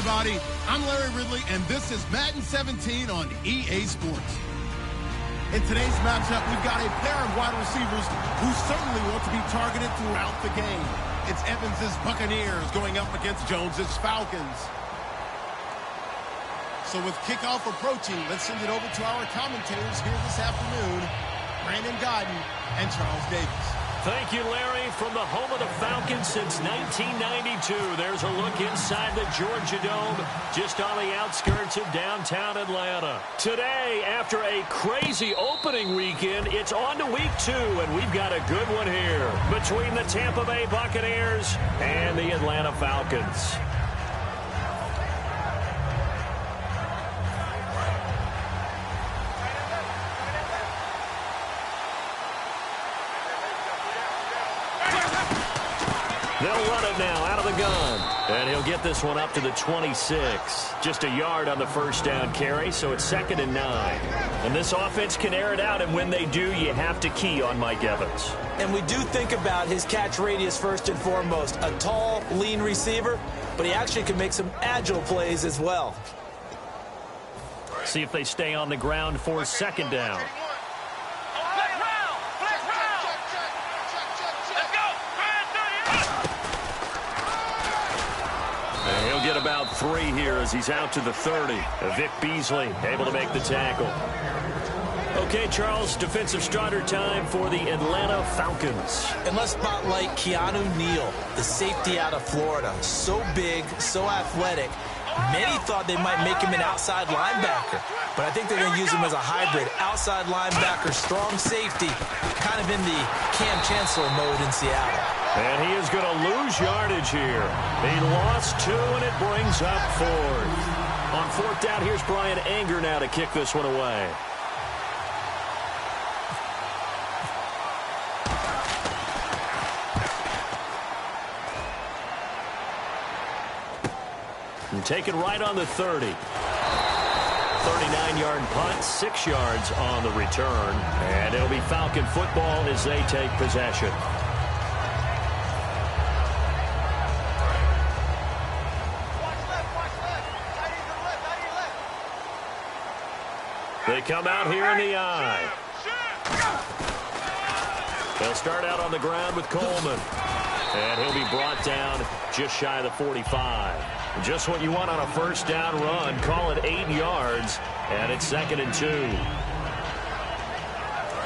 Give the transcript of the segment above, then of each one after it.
everybody. I'm Larry Ridley, and this is Madden 17 on EA Sports. In today's matchup, we've got a pair of wide receivers who certainly want to be targeted throughout the game. It's Evans' Buccaneers going up against Jones' Falcons. So with kickoff approaching, let's send it over to our commentators here this afternoon, Brandon Godden and Charles Davis. Thank you, Larry. From the home of the Falcons since 1992, there's a look inside the Georgia Dome, just on the outskirts of downtown Atlanta. Today, after a crazy opening weekend, it's on to week 2, and we've got a good one here between the Tampa Bay Buccaneers and the Atlanta Falcons. They'll run it now out of the gun. And he'll get this one up to the 26. Just a yard on the first down carry, so it's 2nd and 9. And this offense can air it out, and when they do, you have to key on Mike Evans. And we do think about his catch radius first and foremost. A tall, lean receiver, but he actually can make some agile plays as well. See if they stay on the ground for 2nd down. He'll get about 3 here as he's out to the 30. Vic Beasley able to make the tackle. Okay, Charles, defensive starter time for the Atlanta Falcons. And let's spotlight Keanu Neal, the safety out of Florida. So big, so athletic. Many thought they might make him an outside linebacker, but I think they're going to use him as a hybrid. Outside linebacker, strong safety, kind of in the Cam Chancellor mode in Seattle. And he is going to lose yardage here. He lost 2, and it brings up 4th. On 4th down, here's Brian Anger now to kick this one away. And take it right on the 30. 39-yard punt, 6 yards on the return. And it'll be Falcon football as they take possession. They come out here in the eye. They'll start out on the ground with Coleman. And he'll be brought down just shy of the 45. Just what you want on a first down run. Call it 8 yards. And it's 2nd and 2.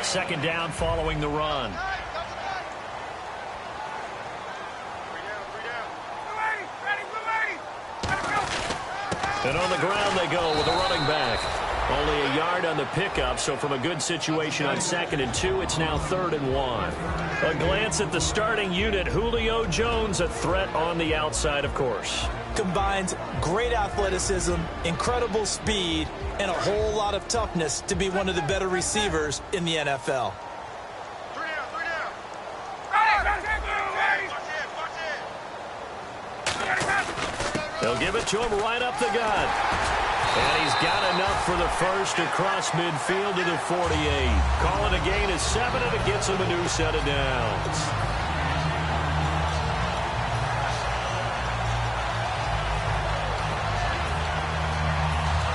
2nd down following the run. And on the ground they go with a running back. Only a yard on the pickup, so from a good situation on 2nd and 2, it's now 3rd and 1. A glance at the starting unit. Julio Jones, a threat on the outside, of course. Combines great athleticism, incredible speed, and a whole lot of toughness to be one of the better receivers in the NFL. They'll give it to him right up the gut. And he's got enough for the first across midfield to the 48. Call it a gain of 7, and it gets him a new set of downs.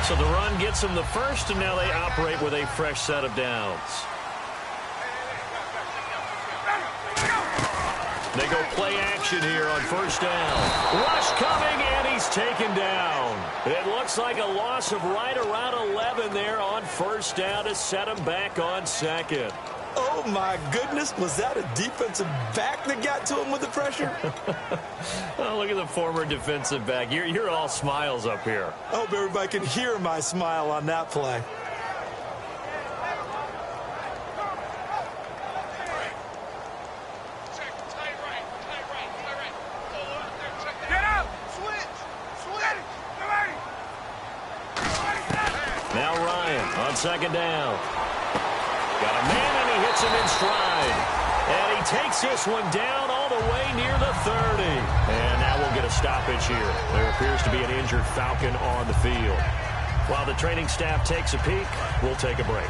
So the run gets them the first, and now they operate with a fresh set of downs. They go play action here on first down. Rush coming, and he's taken down. It looks like a loss of right around 11 there on first down to set him back on 2nd. Oh, my goodness. Was that a defensive back that got to him with the pressure? Oh, look at the former defensive back. You're all smiles up here. I hope everybody can hear my smile on that play. Now Ryan on 2nd down. Got a man, and he hits him in stride. And he takes this one down all the way near the 30. And now we'll get a stoppage here. There appears to be an injured Falcon on the field. While the training staff takes a peek, we'll take a break.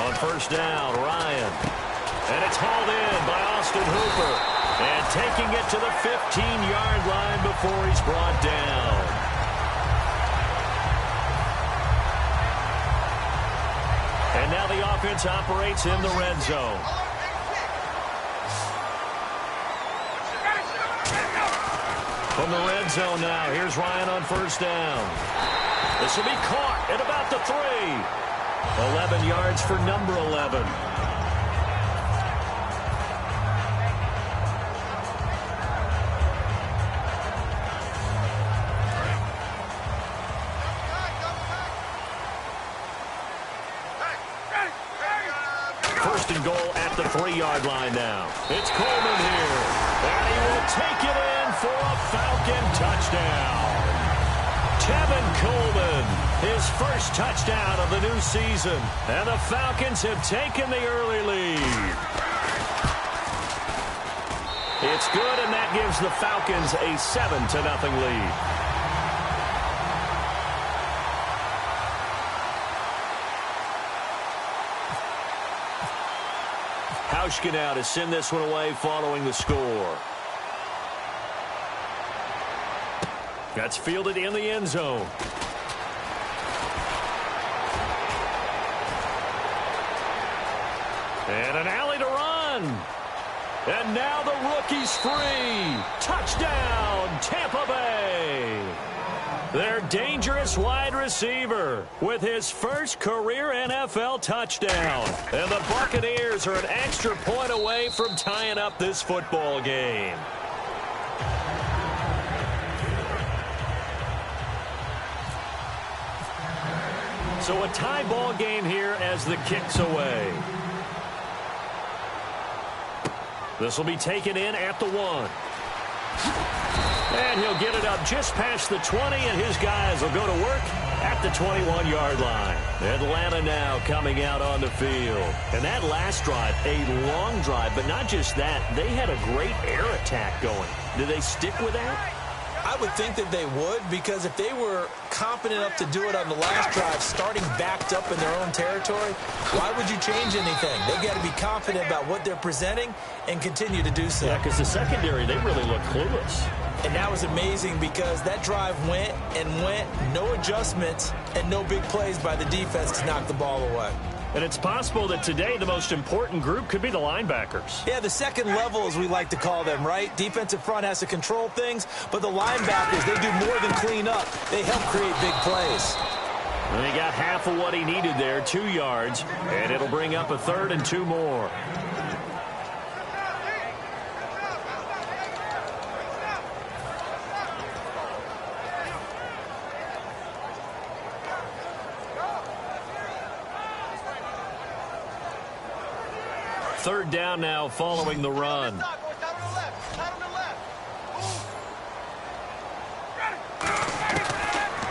On first down, Ryan. And it's hauled in by Austin Hooper. And taking it to the 15-yard line before he's brought down. And now the offense operates in the red zone. From the red zone now, here's Ryan on first down. This will be caught at about the 3. 11 yards for number 11. First and goal at the 3-yard line now. It's Coleman here. And he will take it in for a Falcon touchdown. Tevin Coleman, his first touchdown of the new season. And the Falcons have taken the early lead. It's good, and that gives the Falcons a 7-0 lead. Hauschka now to send this one away following the score. That's fielded in the end zone. And an alley to run. And now the rookie's free. Touchdown, Tampa Bay. Their dangerous wide receiver with his first career NFL touchdown. And the Buccaneers are an extra point away from tying up this football game. So a tie ball game here as the kick's away. This will be taken in at the 1. And he'll get it up just past the 20, and his guys will go to work at the 21-yard line. Atlanta now coming out on the field. And that last drive, a long drive, but not just that. They had a great air attack going. Do they stick with that? I would think that they would, because if they were confident enough to do it on the last drive, starting backed up in their own territory, why would you change anything? They've got to be confident about what they're presenting and continue to do so. Yeah, because the secondary, they really look clueless. And that was amazing because that drive went and went, no adjustments, and no big plays by the defense to knock the ball away. And it's possible that today the most important group could be the linebackers. Yeah, the second level, as we like to call them, right? Defensive front has to control things, but the linebackers, they do more than clean up. They help create big plays. And he got half of what he needed there, 2 yards, and it'll bring up a 3rd and 2 more. Third down now following the run.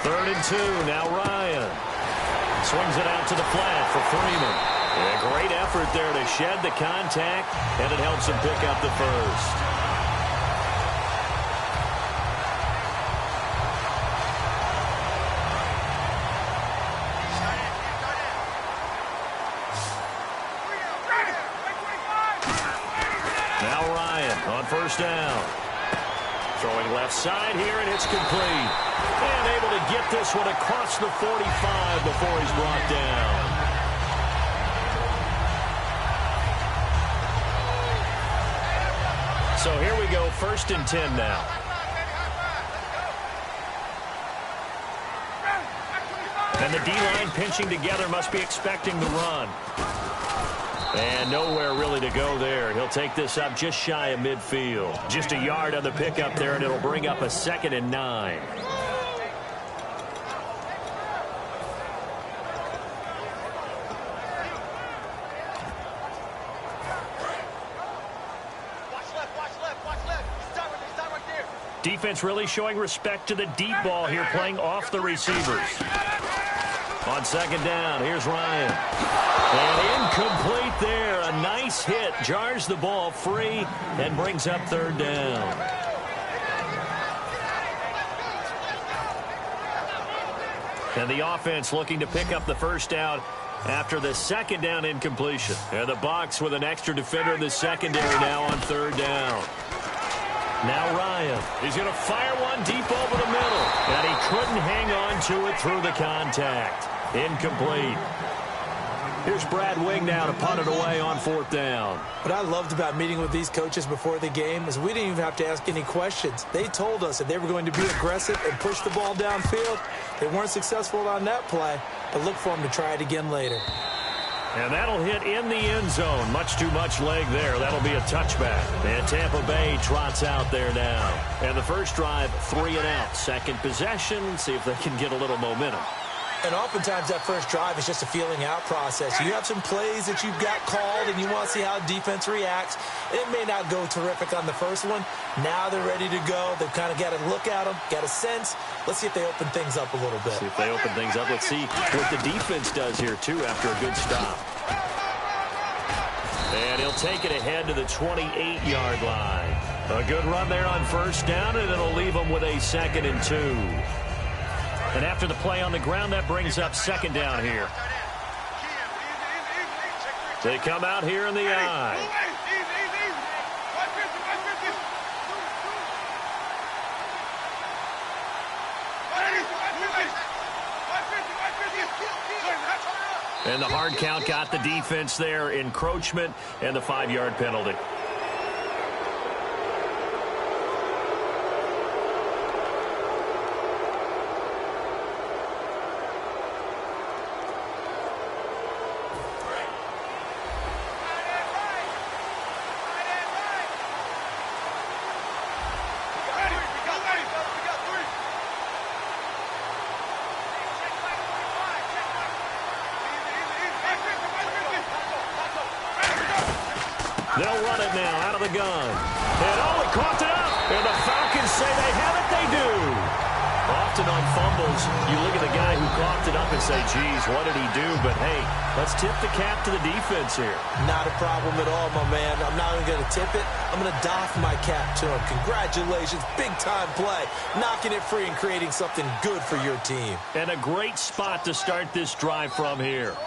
3rd and 2. Now Ryan. Swings it out to the flat for Freeman. And a great effort there to shed the contact, and it helps him pick up the first. On first down. Throwing left side here, and it's complete. And able to get this one across the 45 before he's brought down. So here we go, 1st and 10 now. And the D-line pinching together, must be expecting the run. And nowhere really to go there. He'll take this up just shy of midfield. Just a yard on the pickup there, and it'll bring up a 2nd and 9. Defense really showing respect to the deep ball here, playing off the receivers. On 2nd down, here's Ryan. And incomplete there. A nice hit. Jars the ball free and brings up 3rd down. And the offense looking to pick up the first down after the second down incompletion. And the Bucs with an extra defender in the secondary now on third down. Now Ryan. He's going to fire one deep over the middle. And he couldn't hang on to it through the contact. Incomplete. Here's Brad Wing now to punt it away on fourth down. What I loved about meeting with these coaches before the game is we didn't even have to ask any questions. They told us that they were going to be aggressive and push the ball downfield. They weren't successful on that play, but look for them to try it again later. And that'll hit in the end zone. Much too much leg there. That'll be a touchback. And Tampa Bay trots out there now. And the first drive, 3 and out. Second possession, see if they can get a little momentum. And oftentimes that first drive is just a feeling out process. You have some plays that you've got called and you want to see how defense reacts. It may not go terrific on the first one. Now they're ready to go. They've kind of got to look at them, got a sense. Let's see if they open things up a little bit. See if they open things up. Let's see what the defense does here, too, after a good stop. And he'll take it ahead to the 28-yard line. A good run there on first down, and it'll leave them with a 2nd and 2. And after the play on the ground, that brings up second down here. They come out here in the I. And the hard count got the defense there. Encroachment and the 5-yard penalty. They'll run it now out of the gun. And he caught it up. And the Falcons say they have it. They do. Often on fumbles, you look at the guy who coughed it up and say, geez, what did he do? But, hey, let's tip the cap to the defense here. Not a problem at all, my man. I'm not even going to tip it. I'm going to doff my cap to him. Congratulations. Big-time play. Knocking it free and creating something good for your team. And a great spot to start this drive from here.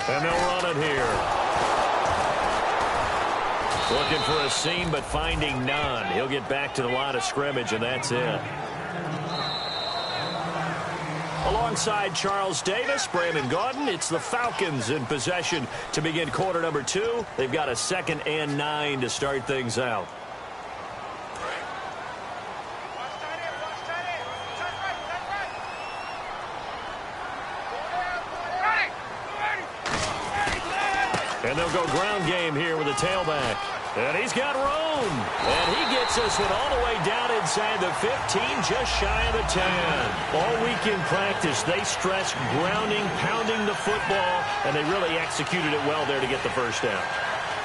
And they'll run it here. Looking for a seam, but finding none. He'll get back to the line of scrimmage, and that's it. Alongside Charles Davis, Brandon Gaudin, it's the Falcons in possession to begin quarter number 2. They've got a 2nd and 9 to start things out. And they'll go ground game here with a tailback. And he's got room. And he gets us one all the way down inside the 15, just shy of the 10. All week in practice, they stressed grounding, pounding the football, and they really executed it well there to get the first down.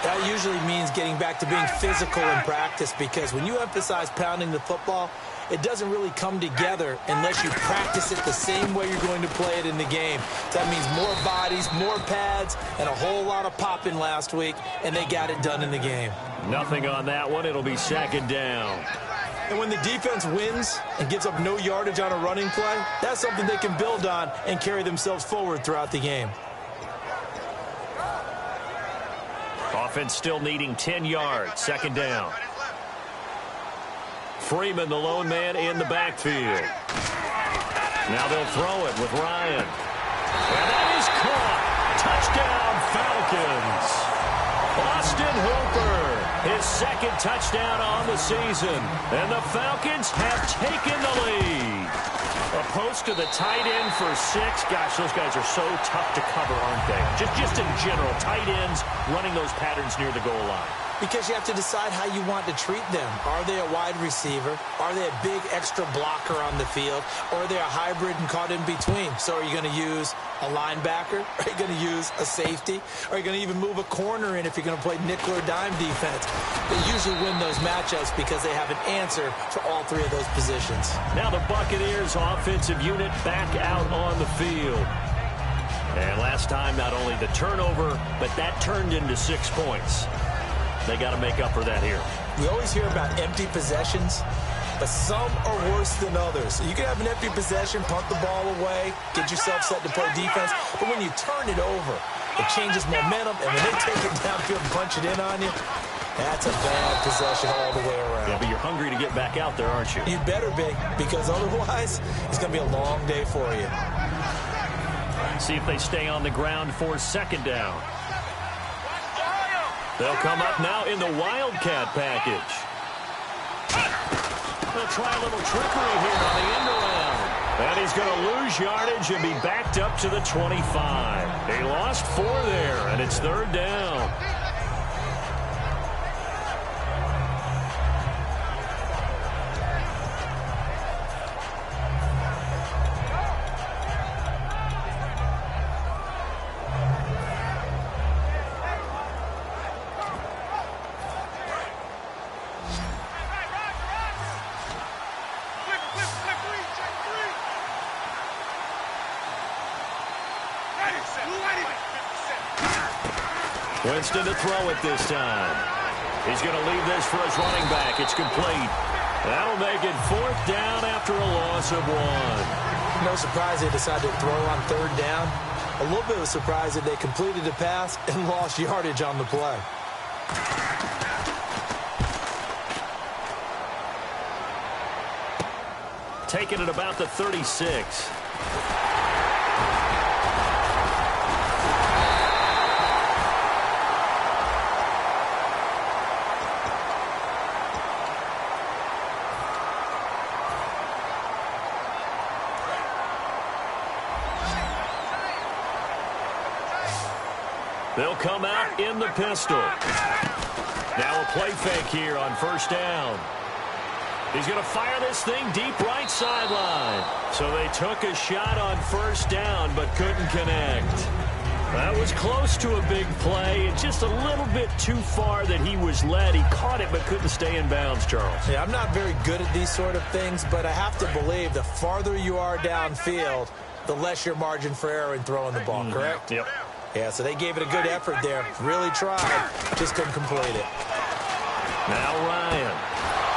That usually means getting back to being physical in practice, because when you emphasize pounding the football, it doesn't really come together unless you practice it the same way you're going to play it in the game. That means more bodies, more pads, and a whole lot of popping last week, and they got it done in the game. Nothing on that one. It'll be 2nd down. And when the defense wins and gives up no yardage on a running play, that's something they can build on and carry themselves forward throughout the game. Offense still needing 10 yards. 2nd down. Freeman, the lone man in the backfield. Now they'll throw it with Ryan. And that is caught. Touchdown, Falcons. Austin Hooper, his 2nd touchdown on the season. And the Falcons have taken the lead. A post to the tight end for 6. Gosh, those guys are so tough to cover, aren't they? Just in general, tight ends running those patterns near the goal line. Because you have to decide how you want to treat them. Are they a wide receiver? Are they a big extra blocker on the field? Or are they a hybrid and caught in between? So are you going to use a linebacker? Are you going to use a safety? Are you going to even move a corner in if you're going to play nickel or dime defense? They usually win those matchups because they have an answer for all 3 of those positions. Now the Buccaneers offensive unit back out on the field. And last time, not only the turnover, but that turned into 6 points. They got to make up for that here. We always hear about empty possessions. but some are worse than others. So you can have an empty possession, punt the ball away, get yourself set to play defense, but when you turn it over, it changes momentum, and when they take it downfield and punch it in on you, that's a bad possession all the way around. Yeah, but you're hungry to get back out there, aren't you? You better be, because otherwise, it's going to be a long day for you. See if they stay on the ground for second down. They'll come up now in the Wildcat package. They'll try a little trickery here on the end around. And he's going to lose yardage and be backed up to the 25. They lost 4 there, and it's third down. Winston to throw it this time. He's going to leave this for his running back. It's complete. That'll make it fourth down after a loss of 1. No surprise they decided to throw on third down. A little bit of a surprise that they completed the pass and lost yardage on the play. Taking it about the 36. They'll come out in the pistol. Now a play fake here on first down. He's going to fire this thing deep right sideline. So they took a shot on first down but couldn't connect. That was close to a big play. It's just a little bit too far that he was led. He caught it but couldn't stay in bounds, Charles. Yeah, I'm not very good at these sort of things, but I have to believe the farther you are downfield, the less your margin for error in throwing the ball, correct? Yep. Yeah, so they gave it a good effort there. Really tried. Just couldn't complete it. Now Ryan.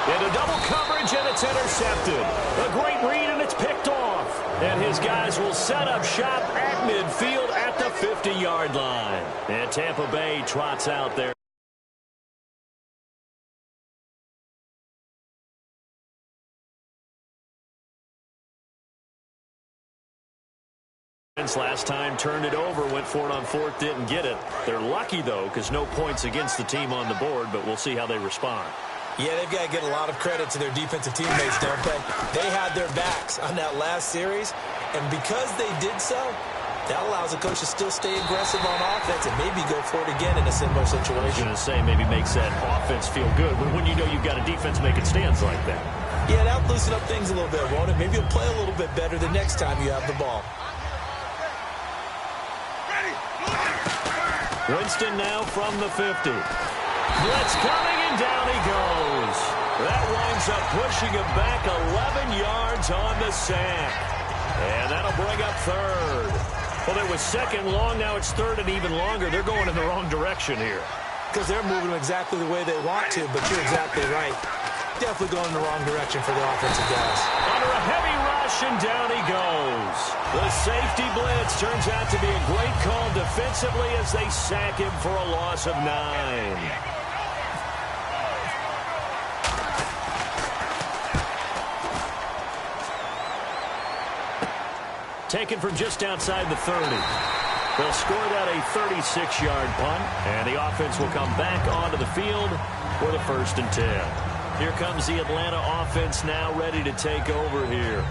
Into double coverage, and it's intercepted. A great read, and it's picked off. And his guys will set up shop at midfield at the 50-yard line. And Tampa Bay trots out there. Last time turned it over, went for it on fourth, didn't get it. They're lucky, though, because no points against the team on the board, but we'll see how they respond. Yeah, they've got to get a lot of credit to their defensive teammates, don't they? They had their backs on that last series, and because they did so, that allows the coach to still stay aggressive on offense and maybe go for it again in a similar situation. I was going to say maybe makes that offense feel good when you know you've got a defense making stands like that. Yeah, that'll loosen up things a little bit, won't it? Maybe you'll play a little bit better the next time you have the ball. Winston now from the 50. Blitz coming, and down he goes. That winds up pushing him back 11 yards on the sack. And that'll bring up third. Well, it was second long. Now it's third and even longer. They're going in the wrong direction here. Because they're moving exactly the way they want to, but you're exactly right. Definitely going in the wrong direction for the offensive guys. Under a heavy rush, and down he goes. The safety blitz turns out to be a great call defensively as they sack him for a loss of 9. Taken from just outside the 30. They'll score that a 36-yard punt, and the offense will come back onto the field for the 1st and 10. Here comes the Atlanta offense now ready to take over here.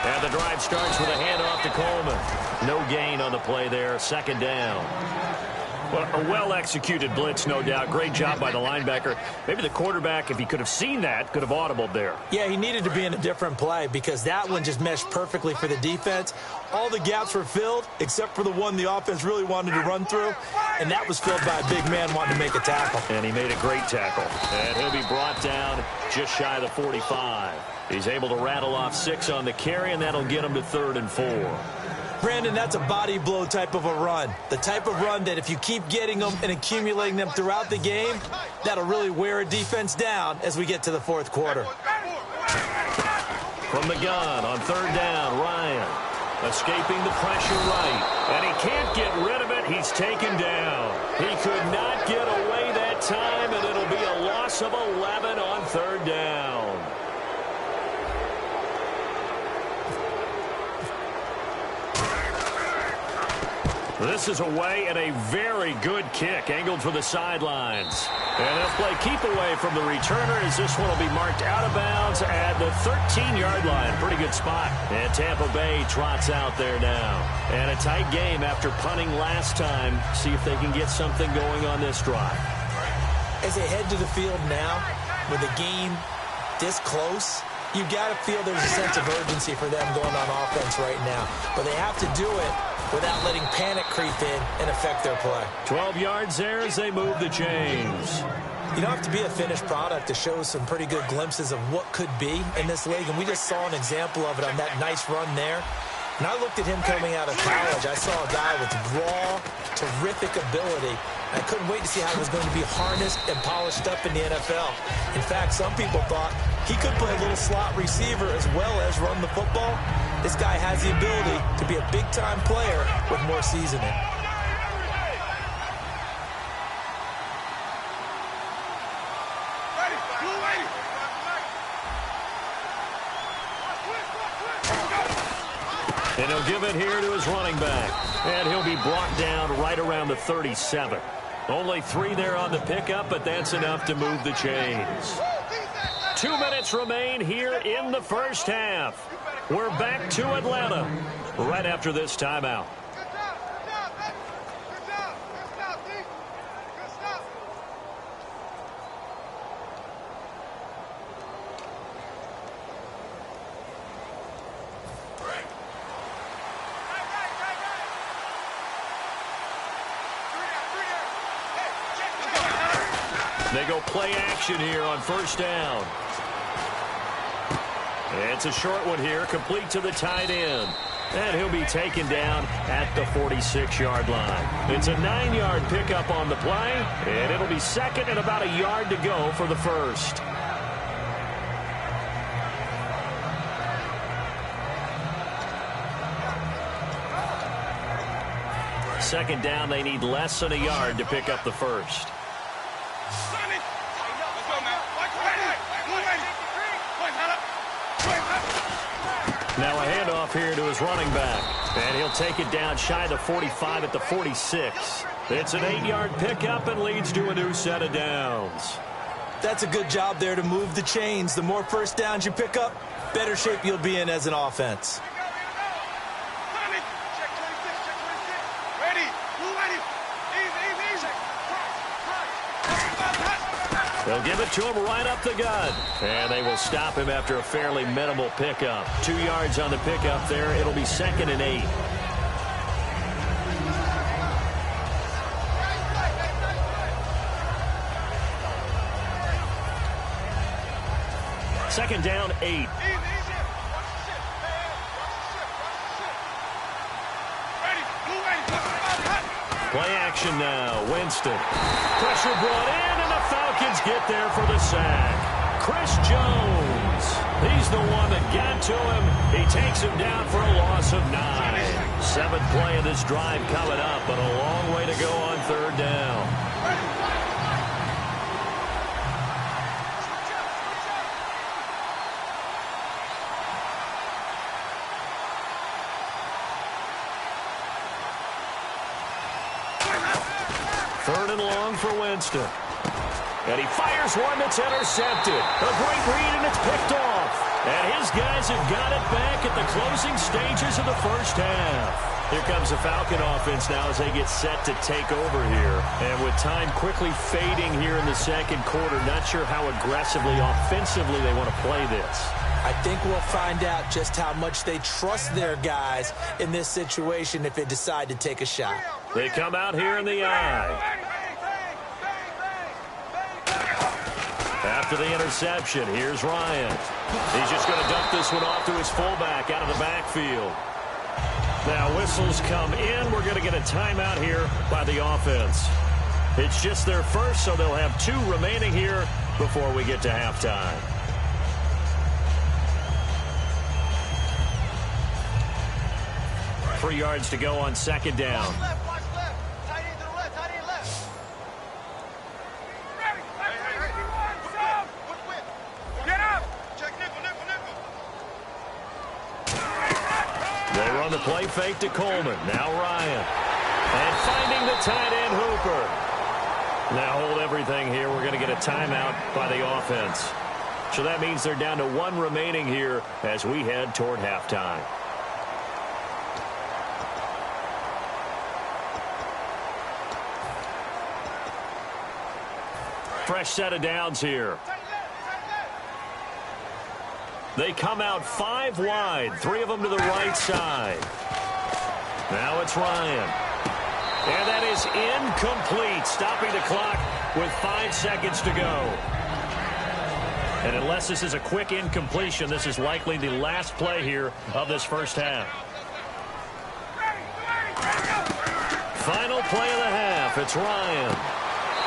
And the drive starts with a handoff to Coleman. No gain on the play there, second down. Well, a well-executed blitz, no doubt. Great job by the linebacker. Maybe the quarterback, if he could have seen that, could have audibled there. Yeah, he needed to be in a different play because that one just meshed perfectly for the defense. All the gaps were filled except for the one the offense really wanted to run through, and that was filled by a big man wanting to make a tackle. And he made a great tackle. And he'll be brought down just shy of the 45. He's able to rattle off 6 on the carry, and that'll get him to 3rd and 4. Brandon, that's a body blow type of a run. The type of run that if you keep getting them and accumulating them throughout the game, that'll really wear a defense down as we get to the 4th quarter. From the gun on 3rd down, Ryan escaping the pressure right. And he can't get rid of it. He's taken down. He could not get away that time, and it'll be a loss of 11 on 3rd down. This is away and a very good kick, angled for the sidelines. And they'll play keep away from the returner as this one will be marked out of bounds at the 13-yard line. Pretty good spot. And Tampa Bay trots out there now. And a tight game after punting last time. See if they can get something going on this drive. As they head to the field now, with the game this close, you've got to feel there's a sense of urgency for them going on offense right now. But they have to do it without letting panic creep in and affect their play. 12 yards there as they move the chains. You don't have to be a finished product to show some pretty good glimpses of what could be in this league, and we just saw an example of it on that nice run there. And I looked at him coming out of college. I saw a guy with raw, terrific ability. I couldn't wait to see how he was going to be harnessed and polished up in the NFL. In fact, some people thought he could play a little slot receiver as well as run the football. This guy has the ability to be a big-time player with more seasoning. And he'll give it here to his running back. And he'll be brought down right around the 37. Only 3 there on the pickup, but that's enough to move the chains. 2 minutes remain here in the first half. We're back to Atlanta right after this timeout. They go play action here on 1st down. It's a short one here, complete to the tight end. And he'll be taken down at the 46-yard line. It's a 9-yard pickup on the play, and it'll be 2nd and about a yard to go for the 1st. Second down, they need less than a yard to pick up the 1st. Now a handoff here to his running back. And he'll take it down shy of the 45 at the 46. It's an 8-yard pickup and leads to a new set of downs. That's a good job there to move the chains. The more 1st downs you pick up, better shape you'll be in as an offense. They'll give it to him right up the gut. And they will stop him after a fairly minimal pickup. 2 yards on the pickup there. It'll be 2nd and 8. Second down, 8. Play action now. Winston. Pressure brought in, and the Falcons get there for the sack. Chris Jones. He's the one that got to him. He takes him down for a loss of 9. 7th play of this drive coming up, but a long way to go on 3rd down. Third and long for Winston. And he fires one that's intercepted. A great read, and it's picked off. And his guys have got it back at the closing stages of the first half. Here comes the Falcon offense now as they get set to take over here. And with time quickly fading here in the second quarter, not sure how aggressively, offensively they want to play this. I think we'll find out just how much they trust their guys in this situation if they decide to take a shot. They come out here in the eye. After the interception, here's Ryan. He's just going to dump this one off to his fullback out of the backfield. Now whistles come in. We're going to get a timeout here by the offense. It's just their first, so they'll have 2 remaining here before we get to halftime. Three yards to go on second down. They run the play fake to Coleman. Now Ryan. And finding the tight end Hooper. Now hold everything here. We're going to get a timeout by the offense. So that means they're down to 1 remaining here as we head toward halftime. Fresh set of downs here. They come out 5 wide, 3 of them to the right side. Now it's Ryan. And that is incomplete, stopping the clock with 5 seconds to go. And unless this is a quick incompletion, this is likely the last play here of this first half. Final play of the half. It's Ryan.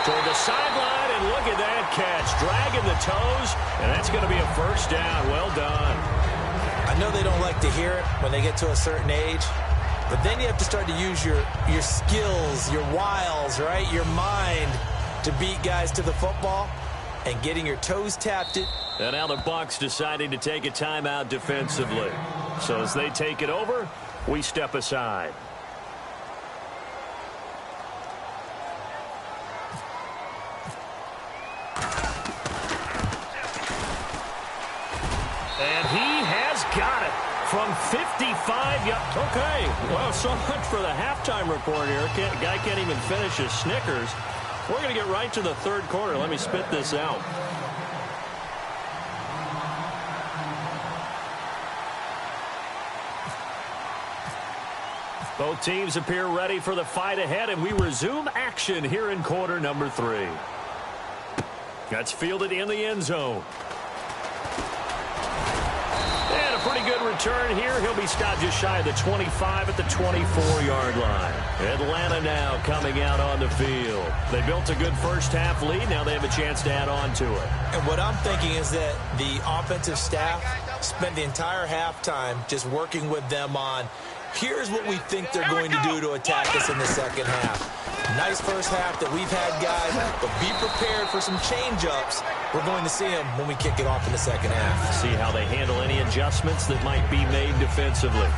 Toward the sideline, and look at that catch. Dragging the toes, and that's going to be a first down. Well done. I know they don't like to hear it when they get to a certain age, but then you have to start to use your skills, your wiles, right? Your mind to beat guys to the football, and getting your toes tapped. And now the Bucs deciding to take a timeout defensively. So as they take it over, we step aside. And he has got it from 55. Okay, well, so much for the halftime report here. Guy can't even finish his Snickers. We're going to get right to the third quarter. Let me spit this out. Both teams appear ready for the fight ahead, and we resume action here in quarter number 3. That's fielded in the end zone. And a pretty good return here. He'll be stopped just shy of the 25 at the 24-yard line. Atlanta now coming out on the field. They built a good first half lead. Now they have a chance to add on to it. And what I'm thinking is that the offensive staff spent the entire halftime just working with them on, here's what we think they're going to do to attack us in the second half. Nice first half that we've had, guys, but be prepared for some change-ups. We're going to see them when we kick it off in the second half. See how they handle any adjustments that might be made defensively.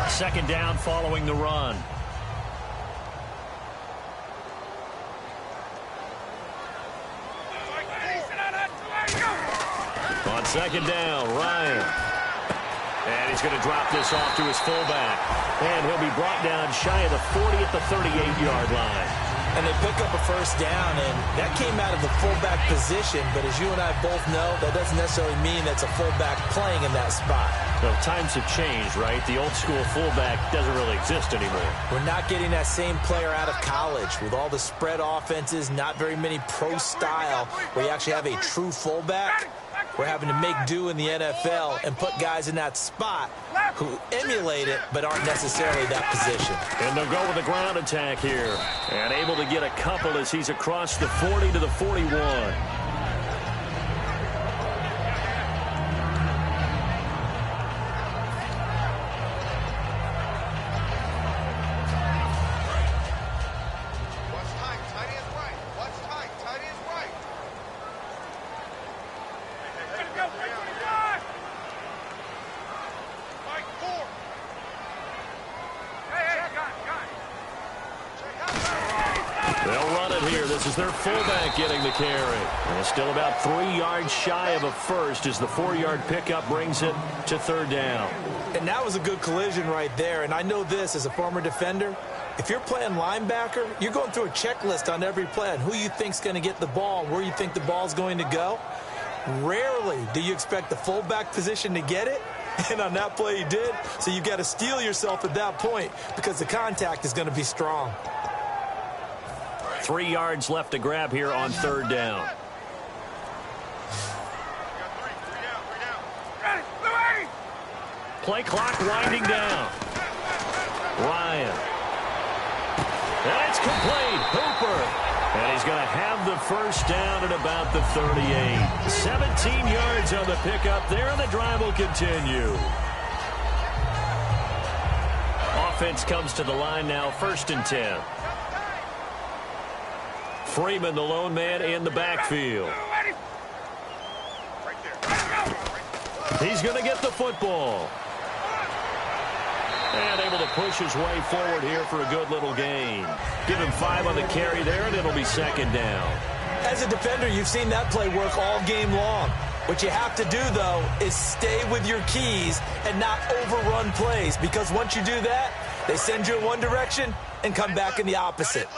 Second down following the run. On second down, Ryan. And he's going to drop this off to his fullback. And he'll be brought down shy of the 40 at the 38-yard line. And they pick up a first down, and that came out of the fullback position. But as you and I both know, that doesn't necessarily mean that's a fullback playing in that spot. Well, times have changed, right? The old-school fullback doesn't really exist anymore. We're not getting that same player out of college. With all the spread offenses, not very many pro style, where you actually have a true fullback. We're having to make do in the NFL and put guys in that spot who emulate it but aren't necessarily that position. And they'll go with a ground attack here. And able to get a couple as he's across the 40 to the 41. is their fullback getting the carry. And still about 3 yards shy of a first as the 4-yard pickup brings it to third down. And that was a good collision right there. And I know this as a former defender. If you're playing linebacker, you're going through a checklist on every play on who you think's going to get the ball and where you think the ball's going to go. Rarely do you expect the fullback position to get it. And on that play he did. So you've got to steel yourself at that point because the contact is going to be strong. 3 yards left to grab here on third down. Play clock winding down. Ryan. And it's complete. Hooper. And he's going to have the first down at about the 38. 17 yards on the pickup there, and the drive will continue. Offense comes to the line now, 1st and 10. Freeman, the lone man in the backfield. He's going to get the football. And able to push his way forward here for a good little gain. Give him 5 on the carry there, and it'll be 2nd down. As a defender, you've seen that play work all game long. What you have to do, though, is stay with your keys and not overrun plays, because once you do that, they send you in one direction and come back in the opposite.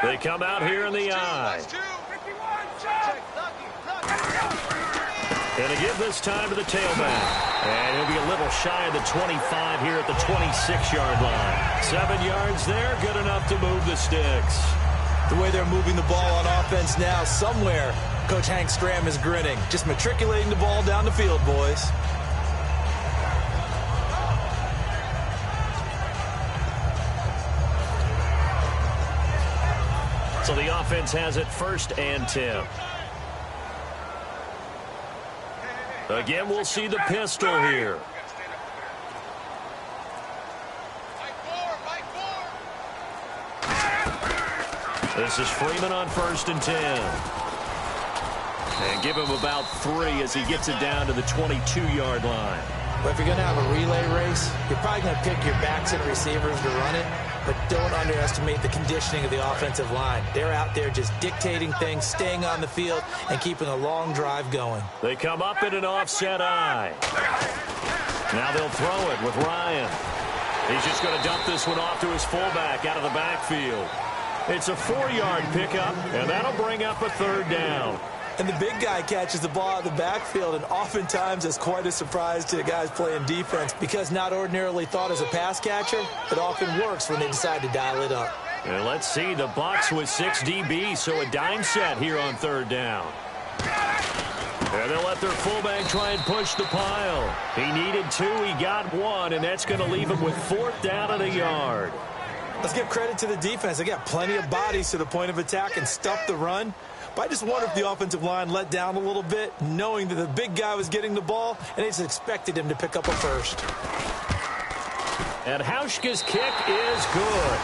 They come out here in the eye. And again this time to the tailback. And he'll be a little shy of the 25 here at the 26-yard line. 7 yards there, good enough to move the sticks. The way they're moving the ball on offense now, somewhere Coach Hank Stram is grinning. Just matriculating the ball down the field, boys. So the offense has it 1st and 10. Again, we'll see the pistol here. This is Freeman on 1st and 10. And give him about 3 as he gets it down to the 22-yard line. But if you're going to have a relay race, you're probably going to pick your backs and receivers to run it. But don't underestimate the conditioning of the offensive line. They're out there just dictating things, staying on the field, and keeping a long drive going. They come up in an offset eye. Now they'll throw it with Ryan. He's just going to dump this one off to his fullback out of the backfield. It's a 4-yard pickup, and that'll bring up a 3rd down. And the big guy catches the ball out of the backfield, and oftentimes it's quite a surprise to the guys playing defense because not ordinarily thought as a pass catcher, it often works when they decide to dial it up. And let's see, the Bucs with 6 DBs, so a dime set here on 3rd down. And they'll let their fullback try and push the pile. He needed 2, he got 1, and that's going to leave him with 4th down and a yard. Let's give credit to the defense. They got plenty of bodies to the point of attack and stuff the run. But I just wonder if the offensive line let down a little bit, knowing that the big guy was getting the ball, and they just expected him to pick up a first. And Hauschka's kick is good.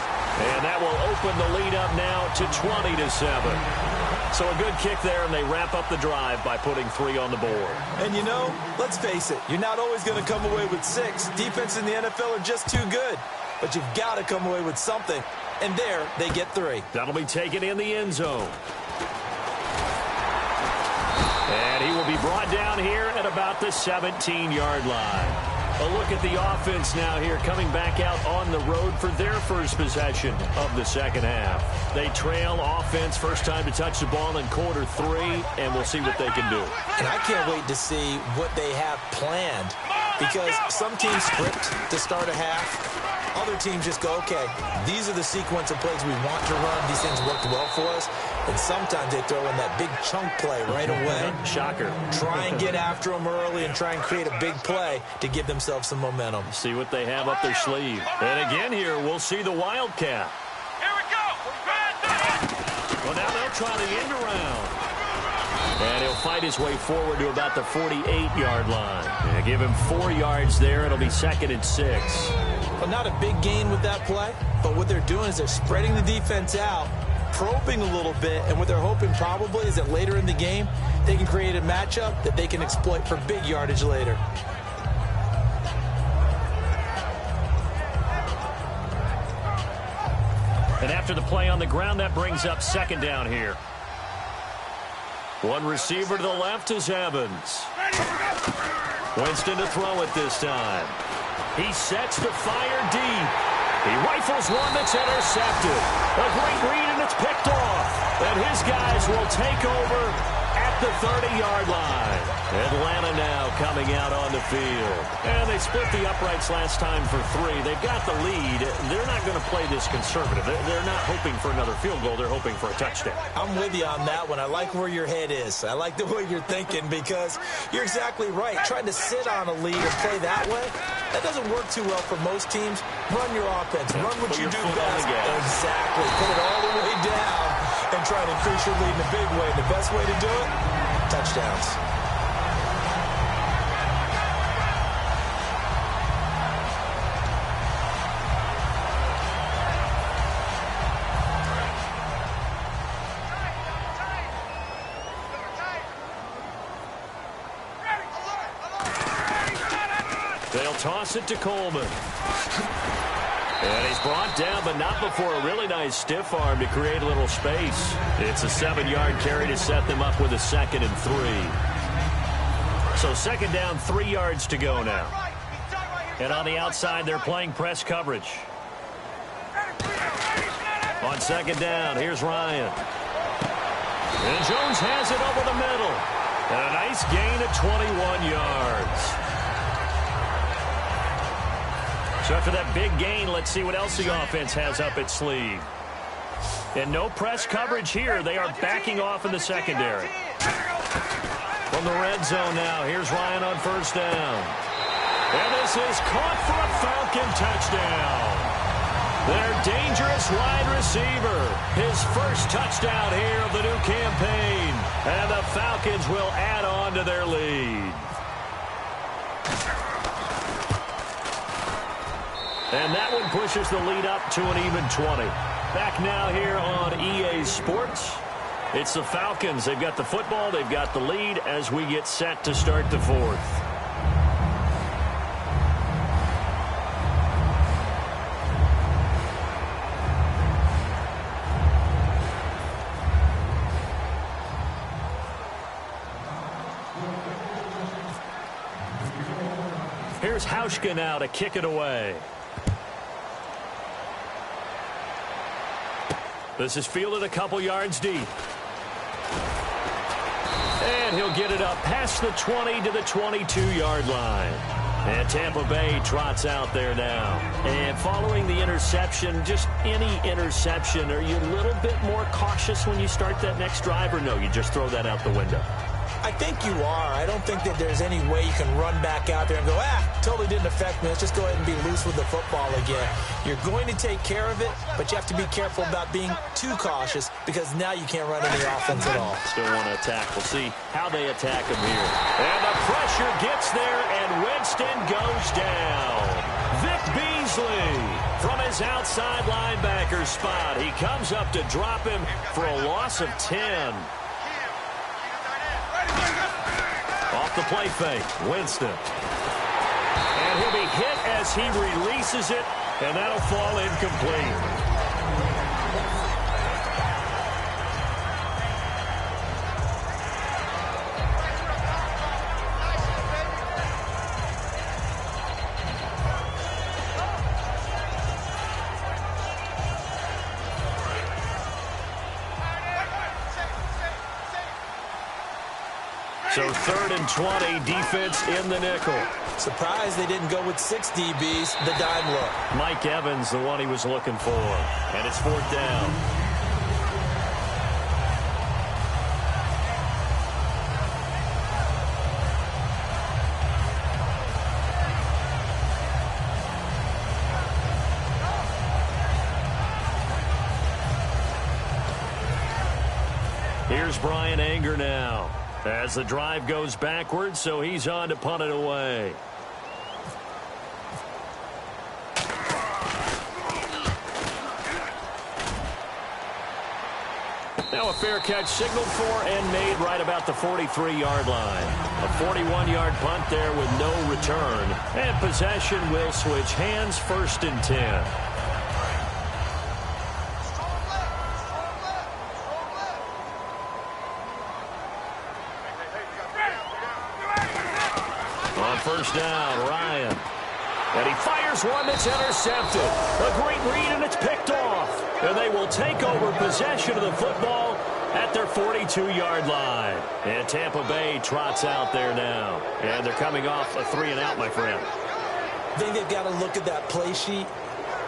And that will open the lead up now to 20-7. So a good kick there, and they wrap up the drive by putting 3 on the board. And you know, let's face it, you're not always going to come away with 6. Defenses in the NFL are just too good. But you've got to come away with something. And there, they get 3. That'll be taken in the end zone. And he will be brought down here at about the 17-yard line. A look at the offense now here, coming back out on the road for their first possession of the second half. They trail offense, first time to touch the ball in quarter 3, and we'll see what they can do. And I can't wait to see what they have planned, because some teams script to start a half. Other teams just go, okay, these are the sequence of plays we want to run. These things worked well for us. And sometimes they throw in that big chunk play right away. Shocker. Try and get after them early and try and create a big play to give themselves some momentum. See what they have up their sleeve. And again here, we'll see the Wildcat. Here we go. Well, now they'll try the end around. And he'll fight his way forward to about the 48-yard line. Yeah, give him 4 yards there. It'll be 2nd and 6. Well, not a big gain with that play, but what they're doing is they're spreading the defense out, probing a little bit, and what they're hoping probably is that later in the game, they can create a matchup that they can exploit for big yardage later. after the play on the ground. That brings up second down here. One receiver to the left is Evans. Winston to throw it this time. He sets to fire deep. He rifles one that's intercepted. A great read, and it's picked off. And his guys will take over at the 30-yard line. Atlanta now coming out on the field. And they split the uprights last time for 3. They've got the lead. They're not going to play this conservative. They're not hoping for another field goal. They're hoping for a touchdown. I'm with you on that one. I like where your head is. I like the way you're thinking because you're exactly right. Trying to sit on a lead and play that way, that doesn't work too well for most teams. Run your offense. Run what you do best. Exactly. Put it all the way down and try to increase your lead in a big way. And the best way to do it, touchdowns. They'll toss it to Coleman. And he's brought down, but not before a really nice stiff arm to create a little space. It's a 7-yard carry to set them up with a 2nd and 3. So second down, 3 yards to go now. And on the outside, they're playing press coverage. On second down, here's Ryan. And Jones has it over the middle. And a nice gain of 21 yards. So after that big gain, let's see what else the offense has up its sleeve. And no press coverage here. They are backing off in the secondary. From the red zone now, here's Ryan on first down. And this is caught for a Falcon touchdown. Their dangerous wide receiver. His first touchdown here of the new campaign. And the Falcons will add on to their lead. And that one pushes the lead up to an even 20. Back now here on EA Sports. It's the Falcons. They've got the football. They've got the lead as we get set to start the 4th. Here's Hauschka now to kick it away. This is fielded a couple yards deep. And he'll get it up past the 20 to the 22-yard line. And Tampa Bay trots out there now. And following the interception, just any interception, are you a little bit more cautious when you start that next drive, or no, you just throw that out the window? I think you are. I don't think that there's any way you can run back out there and go, totally didn't affect me. Let's just go ahead and be loose with the football again. You're going to take care of it, but you have to be careful about being too cautious because now you can't run any offense at all. Still want to attack. We'll see how they attack him here. And the pressure gets there, and Winston goes down. Vic Beasley from his outside linebacker spot. He comes up to drop him for a loss of 10. Off the play fake, Winston. And he'll be hit as he releases it, and that'll fall incomplete. So 3rd and 20, defense in the nickel. Surprised they didn't go with 6 DBs, the dime look. Mike Evans, the one he was looking for. And it's 4th down. Here's Brian Anger now. As the drive goes backwards, so he's on to punt it away. Now a fair catch signaled for and made right about the 43-yard line. A 41-yard punt there with no return. And possession will switch hands, 1st and 10. first down. Ryan. And he fires one that's intercepted. A great read, and it's picked off. And they will take over possession of the football at their 42-yard line. And Tampa Bay trots out there now. And they're coming off a 3-and-out, my friend. I think they've got to look at that play sheet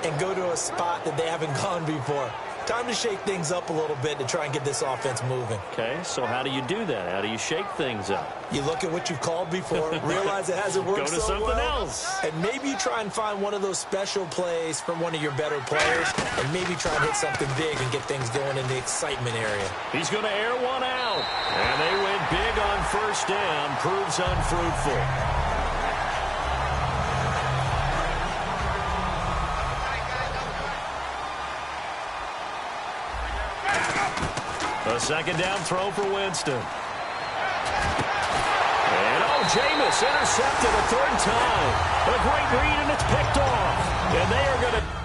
and go to a spot that they haven't gone before. Time to shake things up a little bit to try and get this offense moving. Okay, so how do you do that? How do you shake things up? You look at what you've called before, realize it hasn't worked Go to so something well, else. and maybe you try and find one of those special plays from one of your better players, and maybe try and hit something big and get things going in the excitement area. He's going to air one out. And they went big on first down. Proves unfruitful. A second down throw for Winston. And Jameis intercepted a third time. A great read, and it's picked off. And they are going to...